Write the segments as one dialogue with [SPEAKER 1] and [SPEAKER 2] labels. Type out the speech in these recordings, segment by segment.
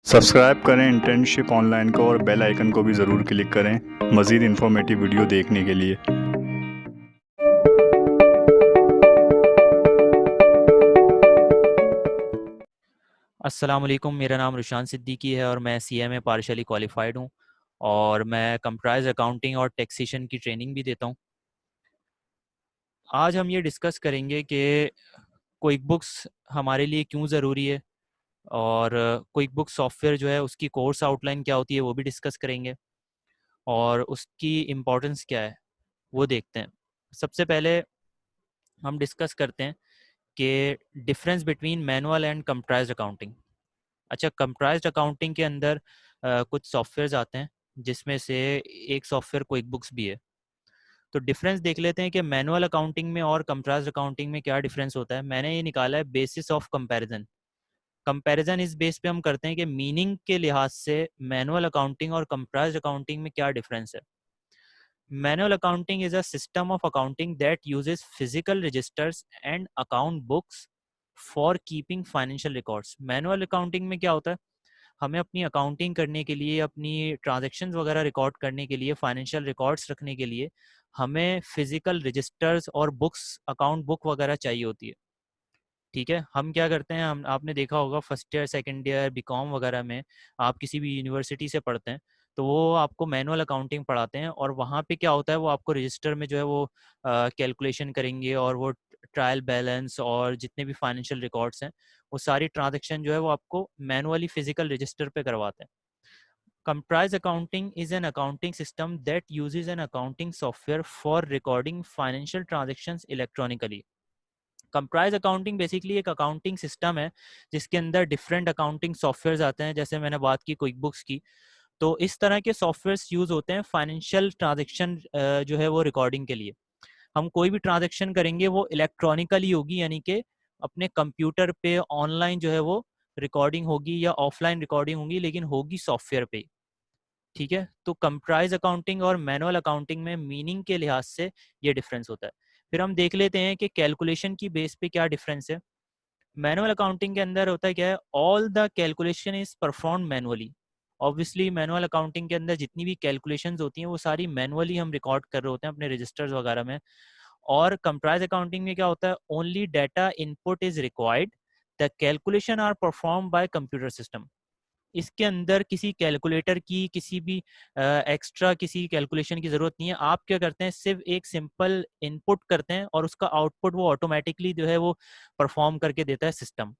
[SPEAKER 1] Subscribe करें internship online को और बेल आइकन को भी ज़रूर क्लिक करें मज़ीद इन्फॉर्मेटिव वीडियो देखने के लिए।
[SPEAKER 2] अस्सलाम वालेकुम, मेरा नाम रुशान सिद्दीकी है और मैं सीएमए पार्शली क्वालिफाइड हूँ और मैं कंप्राइज अकाउंटिंग और टैक्सेशन की ट्रेनिंग भी देता हूँ। आज हम ये डिस्कस करेंगे कि क्विक बुक्स हमारे लिए क्यों ज़रूरी है और क्विक बुक सॉफ्टवेयर जो है उसकी कोर्स आउटलाइन क्या होती है वो भी डिस्कस करेंगे और उसकी इम्पोर्टेंस क्या है वो देखते हैं। सबसे पहले हम डिस्कस करते हैं कि difference between manual and comprised accounting. अच्छा, कंप्राइज्ड अकाउंटिंग के अंदर कुछ सॉफ्टवेयर्स आते हैं जिसमें से एक सॉफ्टवेयर क्विक बुक्स भी है। तो डिफरेंस देख लेते हैं कि मैनुअल अकाउंटिंग में और कंप्राइज्ड अकाउंटिंग में क्या डिफरेंस होता है। मैंने ये निकाला है बेसिस ऑफ कंपैरिजन। कंपैरिजन इस बेस पे हम करते हैं कि मीनिंग के लिहाज से मैनुअल अकाउंटिंग और कंप्राइज्ड अकाउंटिंग में क्या डिफरेंस है। Manual accounting is a system of accounting that uses physical registers and account books for keeping financial records. Manual accounting में क्या होता है, हमें अपनी अकाउंटिंग करने के लिए, अपनी ट्रांजैक्शंस वगैरह रिकॉर्ड करने के लिए, फाइनेंशियल रिकॉर्ड्स रखने के लिए हमें फिजिकल रजिस्टर्स और बुक्स, अकाउंट बुक वगैरह चाहिए होती है। ठीक है, हम क्या करते हैं, हम आपने देखा होगा first year, second year, BCom वगैरह में आप किसी भी यूनिवर्सिटी से पढ़ते हैं तो वो आपको मैनुअल अकाउंटिंग पढ़ाते हैं और वहाँ पे क्या होता है, वो आपको रजिस्टर में जो है वो कैलकुलेशन करेंगे और वो ट्रायल बैलेंस और जितने भी फाइनेंशियल रिकॉर्ड्स हैं वो सारी ट्रांजेक्शन जो है वो आपको मैनुअली फिजिकल रजिस्टर पे करवाते हैं। Comprise accounting is an accounting system that uses an accounting software for recording financial transactions electronically. Comprise accounting basically एक अकाउंटिंग सिस्टम है जिसके अंदर डिफरेंट अकाउंटिंग सॉफ्टवेयर आते हैं। जैसे मैंने बात की क्विक बुक्स की, तो इस तरह के सॉफ्टवेयर यूज होते हैं फाइनेंशियल ट्रांजेक्शन जो है वो रिकॉर्डिंग के लिए। हम कोई भी ट्रांजेक्शन करेंगे वो इलेक्ट्रॉनिकली होगी, यानी कि अपने कंप्यूटर पे ऑनलाइन जो है वो रिकॉर्डिंग होगी या ऑफलाइन रिकॉर्डिंग होगी, लेकिन होगी सॉफ्टवेयर पे। ठीक है, तो कंप्राइज अकाउंटिंग और मैनुअल अकाउंटिंग में मीनिंग के लिहाज से ये डिफरेंस होता है। फिर हम देख लेते हैं कि कैलकुलेशन की बेस पे क्या डिफरेंस है। मैनुअल अकाउंटिंग के अंदर होता है क्या है, all the calculation is perform manually. Obviously manual accounting के अंदर जितनी भी कैलकुलेशंस होती हैं वो सारी मैनुअली हम रिकॉर्ड कर रहे होते हैं अपने रजिस्टर्स वगैरह में। और कंप्राइज अकाउंटिंग में क्या होता है, only data input is required, the calculation are perform by computer system. इसके अंदर किसी कैलकुलेटर की, किसी भी एक्स्ट्रा किसी कैलकुलेशन की ज़रूरत नहीं है। आप क्या करते हैं, सिर्फ एक सिंपल इनपुट करते हैं और उसका आउटपुट वो ऑटोमेटिकली जो है वो परफॉर्म करके देता है सिस्टम।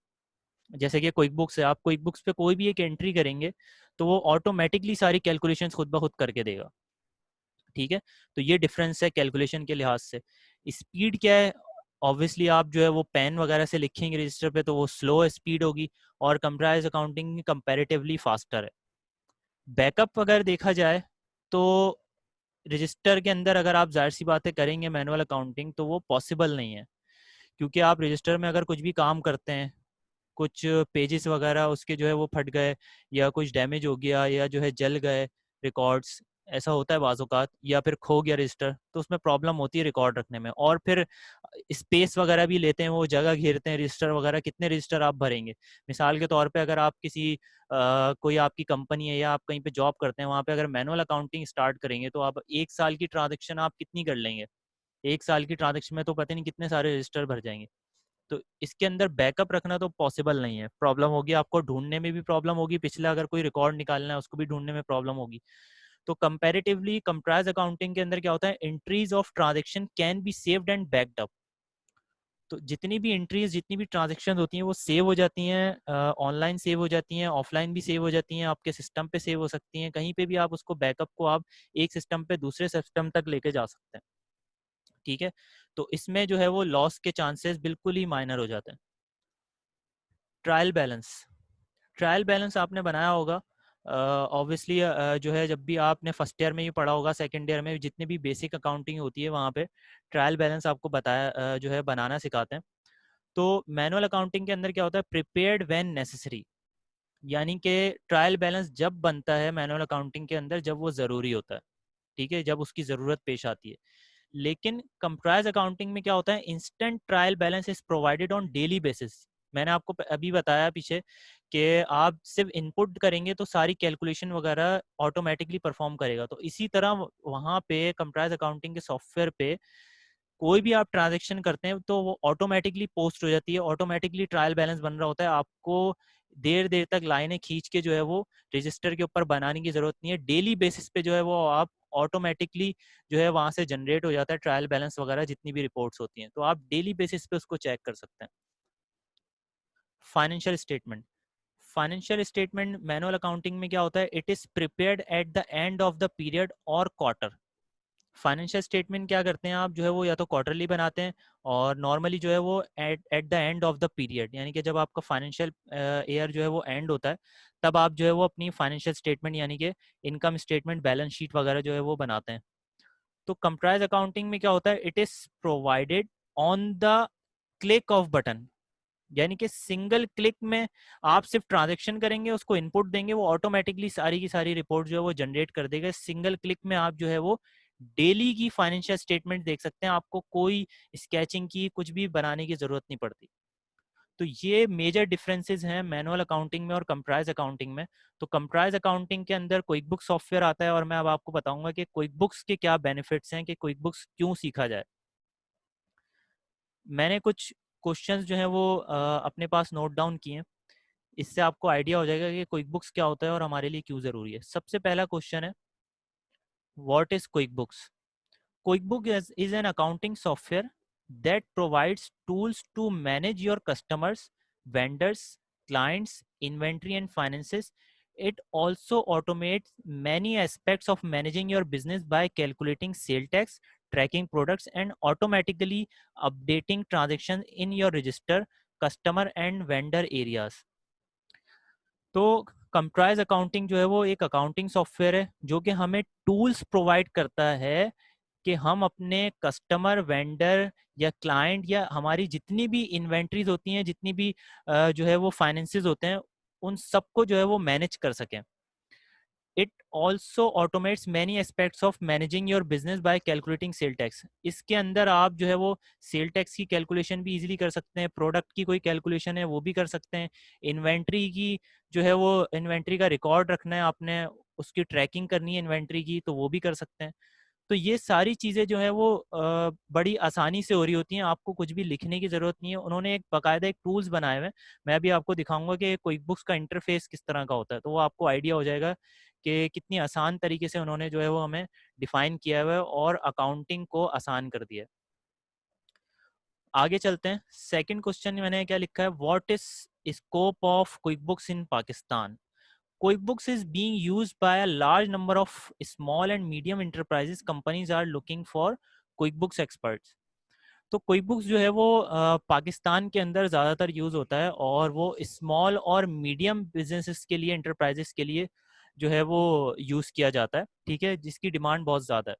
[SPEAKER 2] जैसे कि क्विक बुक्स है, आप क्विक बुक्स पे कोई भी एक एंट्री करेंगे तो वो ऑटोमेटिकली सारी कैलकुलेशंस खुद ब खुद करके देगा। ठीक है, तो ये डिफरेंस है कैलकुलेशन के लिहाज से। स्पीड क्या है, ऑब्वियसली आप जो है वो पेन वगैरह से लिखेंगे रजिस्टर पे तो वो स्लो स्पीड होगी और कंप्राइज अकाउंटिंग कंपैरेटिवली फास्टर है। बैकअप अगर देखा जाए तो रजिस्टर के अंदर अगर आप जाहिर सी बातें करेंगे मैनुअल अकाउंटिंग तो वो पॉसिबल नहीं है, क्योंकि आप रजिस्टर में अगर कुछ भी काम करते हैं, कुछ पेजेस वगैरह उसके जो है वो फट गए या कुछ डैमेज हो गया या जो है जल गए रिकॉर्ड्स, ऐसा होता है बाज़ औक़ात, या फिर खो गया रजिस्टर, तो उसमें प्रॉब्लम होती है रिकॉर्ड रखने में। और फिर स्पेस वगैरह भी लेते हैं, वो जगह घेरते हैं रजिस्टर वगैरह, कितने रजिस्टर आप भरेंगे। मिसाल के तौर पे अगर आप किसी कोई आपकी कंपनी है या आप कहीं पे जॉब करते हैं, वहाँ पे अगर मैनुअल अकाउंटिंग स्टार्ट करेंगे तो आप 1 साल की ट्रांजेक्शन आप कितनी कर लेंगे। 1 साल की ट्रांजेक्शन में तो पता नहीं कितने सारे रजिस्टर भर जाएंगे। तो इसके अंदर बैकअप रखना तो पॉसिबल नहीं है, प्रॉब्लम होगी, आपको ढूंढने में भी प्रॉब्लम होगी, पिछला अगर कोई रिकॉर्ड निकालना है उसको भी ढूंढने में प्रॉब्लम होगी। तो कंपैरेटिवली कंप्राइज अकाउंटिंग के अंदर क्या होता है, entries of transaction can be saved and backed up. तो जितनी भी एंट्रीज, जितनी भी ट्रांजैक्शन होती हैं वो सेव हो जाती हैं, ऑनलाइन सेव हो जाती हैं, ऑफलाइन भी सेव हो जाती हैं, आपके सिस्टम पे सेव हो सकती हैं, कहीं पे भी आप उसको बैकअप को आप एक सिस्टम पे दूसरे सिस्टम तक लेके जा सकते हैं। ठीक है, तो इसमें जो है वो लॉस के चांसेस बिल्कुल ही माइनर हो जाते हैं। ट्रायल बैलेंस, ट्रायल बैलेंस आपने बनाया होगा ऑब्वियसली, जो है जब भी आपने फर्स्ट ईयर में ही पढ़ा होगा, सेकंड ईयर में जितनी भी बेसिक अकाउंटिंग होती है वहाँ पे ट्रायल बैलेंस आपको बताया जो है बनाना सिखाते हैं। तो मैनुअल अकाउंटिंग के अंदर क्या होता है, प्रिपेयर्ड व्हेन नेसेसरी, यानी कि ट्रायल बैलेंस जब बनता है मैनुअल अकाउंटिंग के अंदर जब वो ज़रूरी होता है। ठीक है, जब उसकी ज़रूरत पेश आती है। लेकिन कंप्राइज अकाउंटिंग में क्या होता है, instant trial balance is provided on daily basis. मैंने आपको अभी बताया पीछे कि आप सिर्फ इनपुट करेंगे तो सारी कैलकुलेशन वगैरह ऑटोमेटिकली परफॉर्म करेगा। तो इसी तरह वहाँ पे कंप्राइज अकाउंटिंग के सॉफ्टवेयर पे कोई भी आप ट्रांजेक्शन करते हैं तो वो ऑटोमेटिकली पोस्ट हो जाती है, ऑटोमेटिकली ट्रायल बैलेंस बन रहा होता है। आपको देर देर तक लाइनें खींच के जो है वो रजिस्टर के ऊपर बनाने की जरूरत नहीं है। डेली बेसिस पे जो है वो आप ऑटोमेटिकली जो है वहां से जनरेट हो जाता है ट्रायल बैलेंस वगैरह जितनी भी रिपोर्ट्स होती हैं, तो आप डेली बेसिस पे उसको चेक कर सकते हैं। Financial statement, financial statement manual accounting में क्या होता है, it is prepared at the end of the period और क्वार्टर। फाइनेंशियल स्टेटमेंट क्या करते हैं आप जो है वो या तो क्वार्टरली बनाते हैं और नॉर्मली जो है वो at the end of the period, यानी कि जब आपका फाइनेंशियल ईयर जो है वो एंड होता है तब आप जो है वो अपनी फाइनेंशियल स्टेटमेंट यानी कि इनकम स्टेटमेंट, बैलेंस शीट वगैरह जो है वो बनाते हैं। तो कंप्राइज अकाउंटिंग में क्या होता है, it is provided on the click off button, यानी कि सिंगल क्लिक में आप सिर्फ ट्रांजेक्शन करेंगे, उसको इनपुट देंगे, वो ऑटोमेटिकली सारी की सारी रिपोर्ट जो है वो जनरेट कर देगा। सिंगल क्लिक में आप जो है वो डेली की फाइनेंशियल स्टेटमेंट देख सकते हैं, आपको कोई स्केचिंग की कुछ भी बनाने की जरूरत नहीं पड़ती। तो ये मेजर डिफरेंसेस हैं मैनुअल अकाउंटिंग में और कंप्राइज अकाउंटिंग में। तो कंप्राइज अकाउंटिंग के अंदर क्विक बुक सॉफ्टवेयर आता है और मैं अब आपको बताऊंगा कि क्विक बुक्स के क्या बेनिफिट्स हैं, कि क्विक बुक्स क्यों सीखा जाए। मैंने कुछ क्वेश्चंस जो हैं वो अपने पास नोट डाउन किए हैं, इससे आपको आइडिया हो जाएगा कि क्विक बुक्स क्या होता है और हमारे लिए क्यों ज़रूरी है। सबसे पहला क्वेश्चन है, what is quick books? QuickBook is an accounting software that provides tools to manage your customers, vendors, clients, inventory, and finances. It also automates many aspects of managing your business by calculating sale tax, tracking products, and automatically updating transactions in your register, customer, and vendor areas. तो comprise accounting जो है वो एक accounting software है जो कि हमें tools provide करता है कि हम अपने कस्टमर, वेंडर या क्लाइंट या हमारी जितनी भी इन्वेंट्रीज होती हैं, जितनी भी जो है वो फाइनेंसेस होते हैं, उन सबको जो है वो मैनेज कर सकें। It also automates many aspects of managing your business by calculating sale tax. इसके अंदर आप जो है वो सेल टैक्स की कैलकुलेशन भी इजीली कर सकते हैं, प्रोडक्ट की कोई कैलकुलेशन है वो भी कर सकते हैं, इन्वेंट्री की जो है वो इन्वेंट्री का रिकॉर्ड रखना है आपने, उसकी ट्रैकिंग करनी है इन्वेंट्री की, तो वो भी कर सकते हैं। तो ये सारी चीज़ें जो है वो बड़ी आसानी से हो रही होती हैं, आपको कुछ भी लिखने की ज़रूरत नहीं है। उन्होंने एक बाकायदा एक टूल्स बनाए हुए हैं, मैं अभी आपको दिखाऊंगा कि क्विक बुक्स का इंटरफेस किस तरह का होता है, तो वो आपको आइडिया हो जाएगा कि कितनी आसान तरीके से उन्होंने जो है वो हमें डिफाइन किया हुआ है और अकाउंटिंग को आसान कर दिया है। आगे चलते हैं। सेकंड क्वेश्चन मैंने क्या लिखा है, what is scope of quick books in Pakistan? QuickBooks is being used by a large number of small and medium enterprises. Companies are looking for QuickBooks experts. तो QuickBooks जो है वो पाकिस्तान के अंदर ज़्यादातर यूज़ होता है और वो स्मॉल और मीडियम बिजनेसेस के लिए, इंटरप्राइजेस के लिए जो है वो यूज़ किया जाता है, ठीक है, जिसकी डिमांड बहुत ज़्यादा है।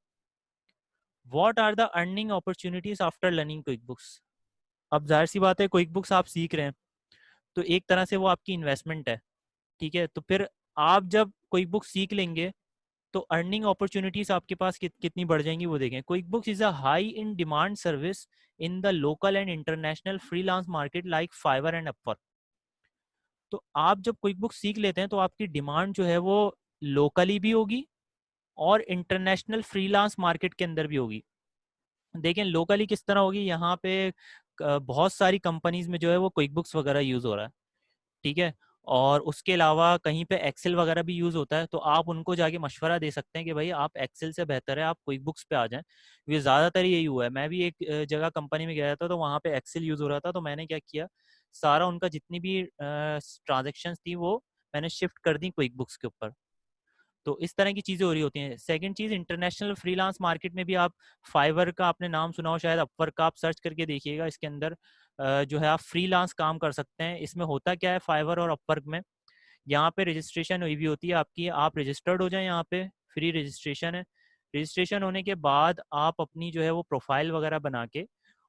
[SPEAKER 2] What are the earning opportunities after learning QuickBooks? अब जाहिर सी बात है, QuickBooks आप सीख रहे हैं तो एक तरह से वो आपकी इन्वेस्टमेंट है, ठीक है। तो फिर आप जब QuickBooks सीख लेंगे तो अर्निंग अपॉर्चुनिटीज आपके पास कितनी बढ़ जाएंगी वो देखें। QuickBooks is a high in demand service in the local and international freelance market like fibre and Upwork. तो आप जब QuickBooks सीख लेते हैं तो आपकी डिमांड जो है वो लोकली भी होगी और इंटरनेशनल फ्रीलांस मार्केट के अंदर भी होगी। देखें लोकली किस तरह होगी, यहाँ पे बहुत सारी कंपनीज में जो है वो QuickBooks वगैरह यूज हो रहा है, ठीक है। और उसके अलावा कहीं पे एक्सेल वगैरह भी यूज़ होता है, तो आप उनको जाके मशवरा दे सकते हैं कि भाई आप एक्सेल से बेहतर है आप क्विक पे आ जाएं। ये ज़्यादातर यही हुआ है। मैं भी एक जगह कंपनी में गया था तो वहाँ पे एक्सेल यूज़ हो रहा था, तो मैंने क्या किया, सारा उनका जितनी भी ट्रांजेक्शन्स थी वो मैंने शिफ्ट कर दी क्विक के ऊपर। तो इस तरह की चीज़ें हो रही होती हैं। सेकंड चीज़, इंटरनेशनल फ्रीलांस मार्केट में भी आप फाइवर का आपने नाम सुना हो शायद, अपवर्क का आप सर्च करके देखिएगा, इसके अंदर जो है आप फ्रीलांस काम कर सकते हैं। इसमें होता क्या है फाइवर और अपवर्क में, यहाँ पे रजिस्ट्रेशन हुई भी होती है आपकी, आप रजिस्टर्ड हो जाएं, यहाँ पे फ्री रजिस्ट्रेशन है। रजिस्ट्रेशन होने के बाद आप अपनी जो है वो प्रोफाइल वगैरह बना के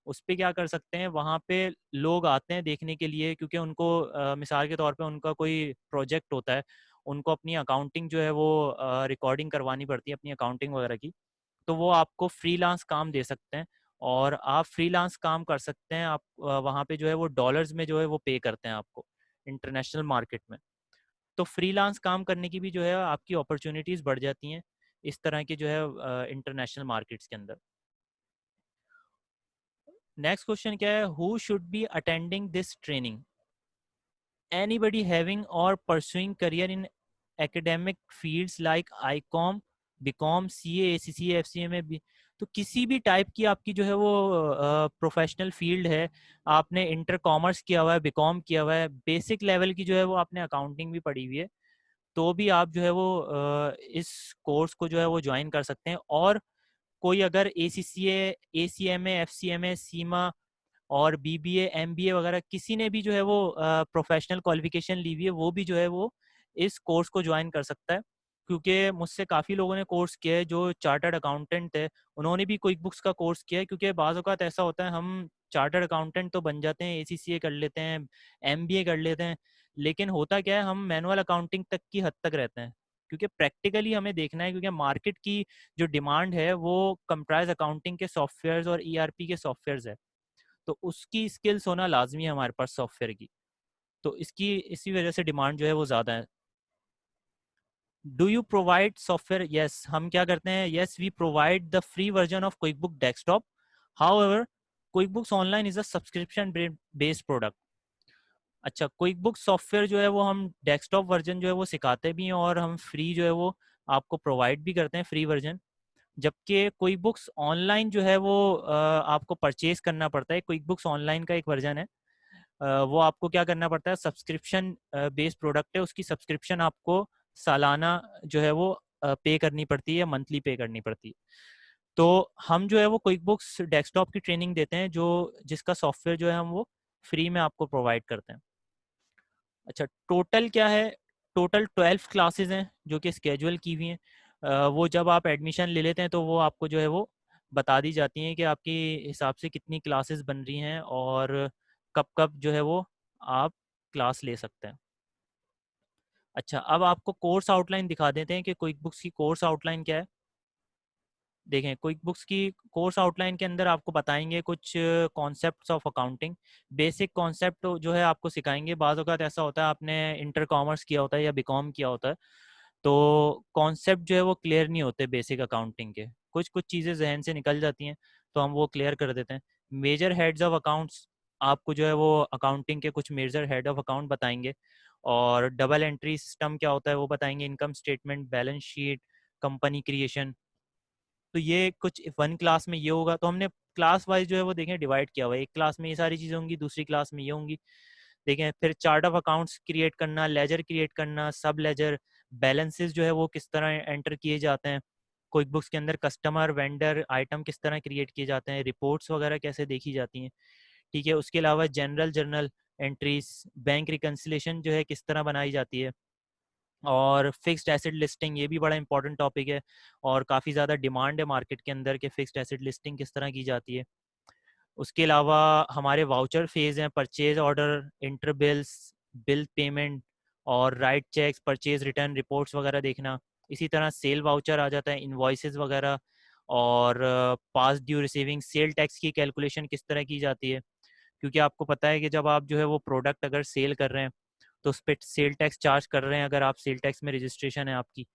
[SPEAKER 2] उस पर क्या कर सकते हैं, वहाँ पे लोग आते हैं देखने के लिए, क्योंकि उनको मिसाल के तौर पे उनका कोई प्रोजेक्ट होता है, उनको अपनी अकाउंटिंग जो है वो रिकॉर्डिंग करवानी पड़ती है अपनी अकाउंटिंग वगैरह की, तो वो आपको फ्रीलांस काम दे सकते हैं और आप फ्रीलांस काम कर सकते हैं। आप वहाँ पे जो है वो डॉलर्स में जो है वो पे करते हैं आपको इंटरनेशनल मार्केट में। तो फ्रीलांस काम करने की भी जो है आपकी अपॉर्चुनिटीज़ बढ़ जाती हैं इस तरह के जो है इंटरनेशनल मार्केट्स के अंदर। नेक्स्ट क्वेश्चन क्या है, who should be attending this training? Anybody having or pursuing career in academic fields like ICOM, BCom, CA, ACCA, FCMA भी। तो किसी भी टाइप की आपकी जो है वो प्रोफेशनल फील्ड है, आपने इंटर कॉमर्स किया हुआ है, बीकॉम किया हुआ है, बेसिक लेवल की जो है वो आपने अकाउंटिंग भी पढ़ी हुई है, तो भी आप जो है वो इस कोर्स को जो है वो ज्वाइन कर सकते हैं। और कोई अगर ACCA, ACMA, FCMA, सीमा और BBA, MBA वगैरह किसी ने भी जो है वो प्रोफेशनल क्वालिफिकेशन ली हुई है, वो भी जो है वो इस कोर्स को ज्वाइन कर सकता है। क्योंकि मुझसे काफ़ी लोगों ने कोर्स किया है, जो चार्टर्ड अकाउंटेंट है उन्होंने भी क्विक बुक्स का कोर्स किया है। क्योंकि बाज़ औक़ात ऐसा होता है, हम चार्टर्ड अकाउंटेंट तो बन जाते हैं, ACCA कर लेते हैं, MBA कर लेते हैं, लेकिन होता क्या है, हम मैनुअल अकाउंटिंग तक की हद तक रहते हैं। क्योंकि प्रैक्टिकली हमें देखना है, क्योंकि मार्केट की जो डिमांड है वो कंप्राइज अकाउंटिंग के सॉफ्टवेयर्स और ERP के सॉफ्टवेयर्स है, तो उसकी स्किल्स होना लाजमी है हमारे पास सॉफ्टवेयर की। तो इसकी इसी वजह से डिमांड जो है वो ज़्यादा है। Do you provide software? Yes, हम क्या करते हैं, yes we provide the free version of quick book desktop. However quick books online is a subscription based product. अच्छा, क्विक बुक सॉफ्टवेयर जो है वो हम डेस्कटॉप वर्जन जो है वो सिखाते भी हैं, और हम फ्री जो है वो आपको प्रोवाइड भी करते हैं फ्री वर्जन। जबकि क्विक बुक्स ऑनलाइन जो है वो आपको परचेज करना पड़ता है। क्विक बुक्स ऑनलाइन का एक वर्जन है, वो आपको क्या करना पड़ता है, सब्सक्रिप्शन बेस्ड प्रोडक्ट है, उसकी सब्सक्रिप्शन आपको सालाना जो है वो पे करनी पड़ती है, मंथली पे करनी पड़ती है। तो हम जो है वो क्विक बुक्स डेस्कटॉप की ट्रेनिंग देते हैं, जो जिसका सॉफ्टवेयर जो है हम वो फ्री में आपको प्रोवाइड करते हैं। अच्छा, टोटल क्या है, टोटल 12 क्लासेस हैं जो कि स्केजुअल की हुई हैं। वो जब आप एडमिशन ले लेते हैं तो वो आपको जो है वो बता दी जाती हैं कि आपके हिसाब से कितनी क्लासेस बन रही हैं और कब कब जो है वो आप क्लास ले सकते हैं। अच्छा, अब आपको कोर्स आउटलाइन दिखा देते हैं कि क्विक बुक्स की कोर्स आउटलाइन क्या है। देखें, क्विक बुक्स की कोर्स आउटलाइन के अंदर आपको बताएंगे कुछ concepts of accounting. Basic concept जो है आपको सिखाएंगे। बाज़ औक़ात ऐसा होता है आपने इंटर कॉमर्स किया होता है या बीकॉम किया होता है, तो कॉन्सेप्ट जो है वो क्लियर नहीं होते बेसिक अकाउंटिंग के, कुछ कुछ चीज़ें जहन से निकल जाती हैं, तो हम वो क्लियर कर देते हैं। मेजर हेड्स ऑफ अकाउंट्स, आपको जो है वो अकाउंटिंग के कुछ मेजर हेड ऑफ अकाउंट बताएंगे, और डबल एंट्री सिस्टम क्या होता है वो बताएंगे, income statement, balance sheet, company creation. तो ये कुछ वन क्लास में ये होगा। तो हमने क्लास वाइज जो है वो देखें डिवाइड किया हुआ है, एक क्लास में ये सारी चीज़ें होंगी, दूसरी क्लास में ये होंगी। देखें, फिर चार्ट ऑफ अकाउंट्स क्रिएट करना, लेजर क्रिएट करना, सब लेजर, बैलेंसेस जो है वो किस तरह एंटर किए जाते हैं क्विक बुक्स के अंदर, कस्टमर वेंडर आइटम किस तरह क्रिएट किए जाते हैं, रिपोर्ट्स वगैरह कैसे देखी जाती हैं। ठीक है, उसके अलावा general journal entries, bank reconciliation जो है किस तरह बनाई जाती है, और फिक्स्ड एसेट लिस्टिंग, ये भी बड़ा इंपॉर्टेंट टॉपिक है और काफ़ी ज़्यादा डिमांड है मार्केट के अंदर कि फिक्स्ड एसेट लिस्टिंग किस तरह की जाती है। उसके अलावा हमारे वाउचर फेज हैं, purchase order, inter bills, bill payment और write cheques, purchase return reports वगैरह देखना। इसी तरह सेल वाउचर आ जाता है, इन्वॉइसेस वगैरह, और पास ड्यू रिसीविंग, सेल टैक्स की कैलकुलेशन किस तरह की जाती है। क्योंकि आपको पता है कि जब आप जो है वो प्रोडक्ट अगर सेल कर रहे हैं तो उस पर सेल टैक्स चार्ज कर रहे हैं, अगर आप सेल टैक्स में रजिस्ट्रेशन है आपकी,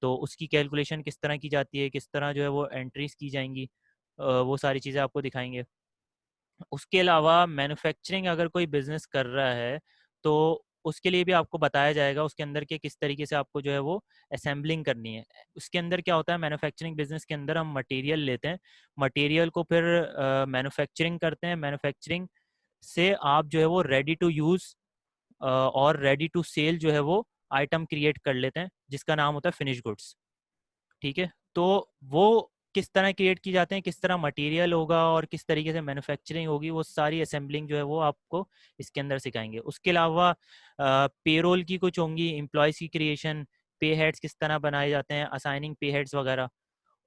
[SPEAKER 2] तो उसकी कैलकुलेशन किस तरह की जाती है, किस तरह जो है वो एंट्रीज की जाएंगी, वो सारी चीज़ें आपको दिखाएंगे। उसके अलावा मैन्युफैक्चरिंग अगर कोई बिजनेस कर रहा है तो उसके लिए भी आपको बताया जाएगा उसके अंदर के किस तरीके से आपको जो है वो असेंबलिंग करनी है। उसके अंदर क्या होता है, मैन्युफैक्चरिंग बिजनेस के अंदर हम मटेरियल लेते हैं, मटेरियल को फिर मैन्युफैक्चरिंग करते हैं, मैन्युफैक्चरिंग से आप जो है वो रेडी टू यूज़ और रेडी टू सेल जो है वो आइटम क्रिएट कर लेते हैं, जिसका नाम होता है फिनिश गुड्स। ठीक है, तो वो किस तरह क्रिएट की जाते हैं, किस तरह मटेरियल होगा और किस तरीके से मैन्युफैक्चरिंग होगी, वो सारी असेंबलिंग जो है वो आपको इसके अंदर सिखाएंगे। उसके अलावा पेरोल की कुछ होंगी, एम्प्लॉयज़ की क्रिएशन, पे हेड्स किस तरह बनाए जाते हैं, असाइनिंग पे हेड्स वगैरह।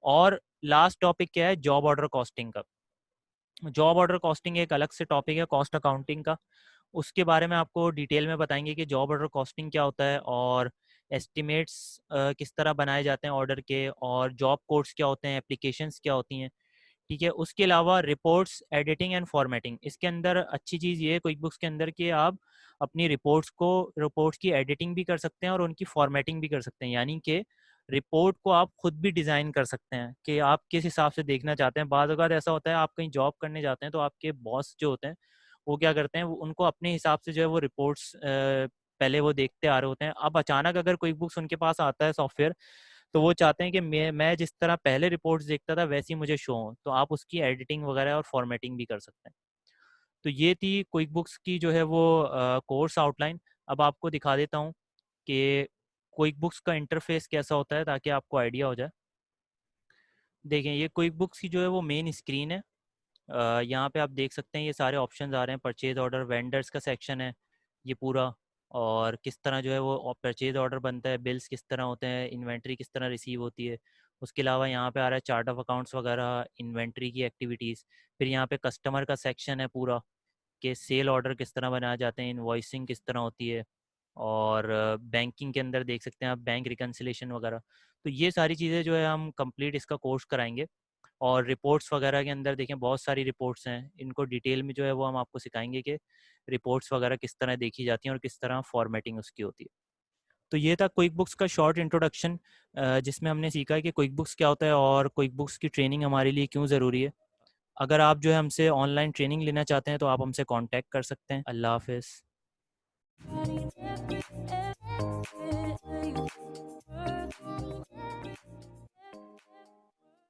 [SPEAKER 2] और लास्ट टॉपिक क्या है, जॉब ऑर्डर कॉस्टिंग का। जॉब ऑर्डर कॉस्टिंग एक अलग से टॉपिक है कॉस्ट अकाउंटिंग का, उसके बारे में आपको डिटेल में बताएंगे कि जॉब ऑर्डर कॉस्टिंग क्या होता है, और एस्टिमेट्स किस तरह बनाए जाते हैं ऑर्डर के, और जॉब कोड्स क्या होते हैं, एप्लीकेशंस क्या होती हैं। ठीक है। उसके अलावा रिपोर्ट्स, एडिटिंग एंड फॉर्मेटिंग, इसके अंदर अच्छी चीज़ ये है क्विक बुक्स के अंदर कि आप अपनी रिपोर्ट्स की एडिटिंग भी कर सकते हैं और उनकी फॉर्मेटिंग भी कर सकते हैं। यानी कि रिपोर्ट को आप खुद भी डिज़ाइन कर सकते हैं कि आप किस हिसाब से देखना चाहते हैं। बाद अगर ऐसा होता है आप कहीं जॉब करने जाते हैं तो आपके बॉस जो होते हैं वो क्या करते हैं, उनको अपने हिसाब से जो है वो रिपोर्ट्स पहले वो देखते आ रहे होते हैं। अब अचानक अगर क्विक बुक्स उनके पास आता है सॉफ्टवेयर, तो वो चाहते हैं कि मैं जिस तरह पहले रिपोर्ट्स देखता था वैसी मुझे शो हो, तो आप उसकी एडिटिंग वगैरह और फॉर्मेटिंग भी कर सकते हैं। तो ये थी क्विक बुक्स की जो है वो कोर्स आउटलाइन। अब आपको दिखा देता हूँ कि क्विक बुक्स का इंटरफेस कैसा होता है ताकि आपको आइडिया हो जाए। देखें, ये क्विक बुक्स की जो है वो मेन स्क्रीन है। यहाँ पे आप देख सकते हैं ये सारे ऑप्शंस आ रहे हैं। परचेज ऑर्डर, वेंडर्स का सेक्शन है ये पूरा, और किस तरह जो है वो परचेज ऑर्डर बनता है, बिल्स किस तरह होते हैं, इन्वेंट्री किस तरह रिसीव होती है। उसके अलावा यहाँ पे आ रहा है चार्ट ऑफ अकाउंट्स वगैरह, इन्वेंट्री की एक्टिविटीज़। फिर यहाँ पे कस्टमर का सेक्शन है पूरा, कि सेल ऑर्डर किस तरह बनाए जाते हैं, इनवॉइसिंग किस तरह होती है, और बैंकिंग के अंदर देख सकते हैं आप बैंक रिकन्सिलेशन वगैरह। तो ये सारी चीज़ें जो है हम कंप्लीट इसका कोर्स कराएंगे। और रिपोर्ट्स वगैरह के अंदर देखें बहुत सारी रिपोर्ट्स हैं, इनको डिटेल में जो है वो हम आपको सिखाएंगे कि रिपोर्ट्स वगैरह किस तरह देखी जाती हैं और किस तरह फॉर्मेटिंग उसकी होती है। तो ये था क्विक बुक्स का शॉर्ट इंट्रोडक्शन, जिसमें हमने सीखा है कि क्विक बुक्स क्या होता है और क्विक बुक्स की ट्रेनिंग हमारे लिए क्यों ज़रूरी है। अगर आप जो है हमसे ऑनलाइन ट्रेनिंग लेना चाहते हैं तो आप हमसे कांटेक्ट कर सकते हैं। अल्लाह हाफिज़।